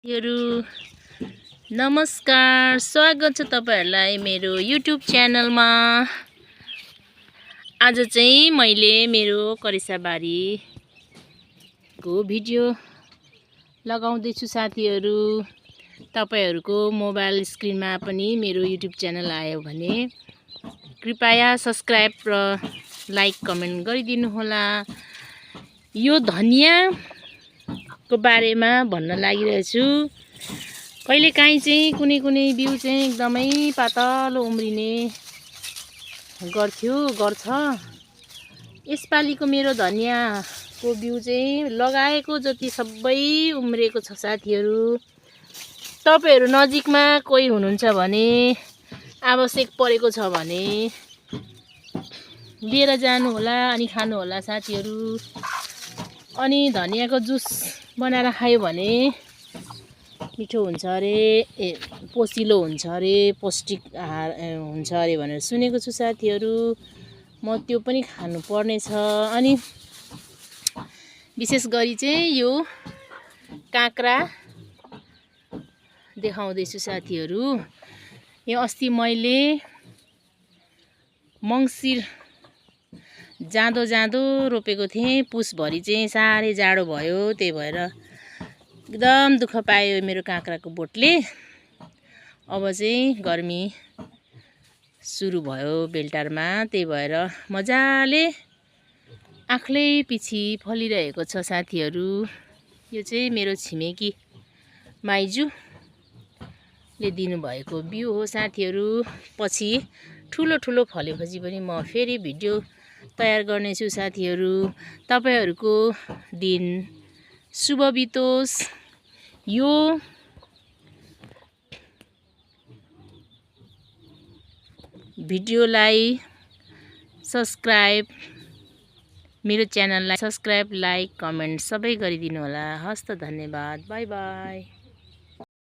साथीहरु नमस्कार, स्वागत छ तपाईहरुलाई मेरो YouTube च्यानलमा। आज चाहिँ मैले मेरो करेसाबारीको भिडियो लगाउँदै छु साथीहरु। तपाईहरुको मोबाइल स्क्रिनमा पनि मेरो YouTube च्यानल आयो भने कृपया सब्स्क्राइब र लाइक कमेन्ट गरिदिनु होला। यो धनिया को बारेमा भन्न लागिरहेछु। कहिलेकाहीँ चाहिँ कुनै बिउ चाहिँ एकदमै पातलो उम्रिने गर्छ। यसपालिको मेरो धनियाको बिउ चाहिँ लगाएको जति सबै उम्रेको छ साथीहरु। तपाईहरु नजिकमा कोही हुनुहुन्छ भने आवश्यक परेको छ भने लिएर जानु होला अनि खानु होला साथीहरु। अनि धनियाको जुस बनाएर खायो भने मिठो हुन्छ अरे, पोसिलो हुन्छ अरे, पौष्टिक आहार हुन्छ अरे भनेर सुनेको छु साथीहरु। म त्यो पनि खानु पर्ने छ। अनि विशेष गरी चाहिँ यो काँक्रा देखाउँदै छु साथीहरु। यो अस्ति मैले मङ्सिर जाँदो रोपेको थिएँ। पुसभरि चाहिँ साह्रै जाडो भयो, त्यही भएर एकदम दुःख पायो मेरो काँक्राको बोटले। अब चाहिँ गर्मी सुरु भयो बेलटारमा, त्यही भएर मजाले आँख्लै पछि फलिरहेको छ साथीहरु। यो चाहिँ मेरो छिमेकी माइजूले दिनुभएको बिउ हो साथीहरु। पछि ठुलो फलेपछि पनि म फेरि भिडियो तयार गर्नेछु साथीहरु। तपाईहरुको दिन शुभ बितोस्। यो भिडियोलाई सब्स्क्राइब, मेरो च्यानललाई सब्स्क्राइब, लाइक, कमेन्ट सबै गरिदिनु होला। हस्त, धन्यवाद। Bye bye.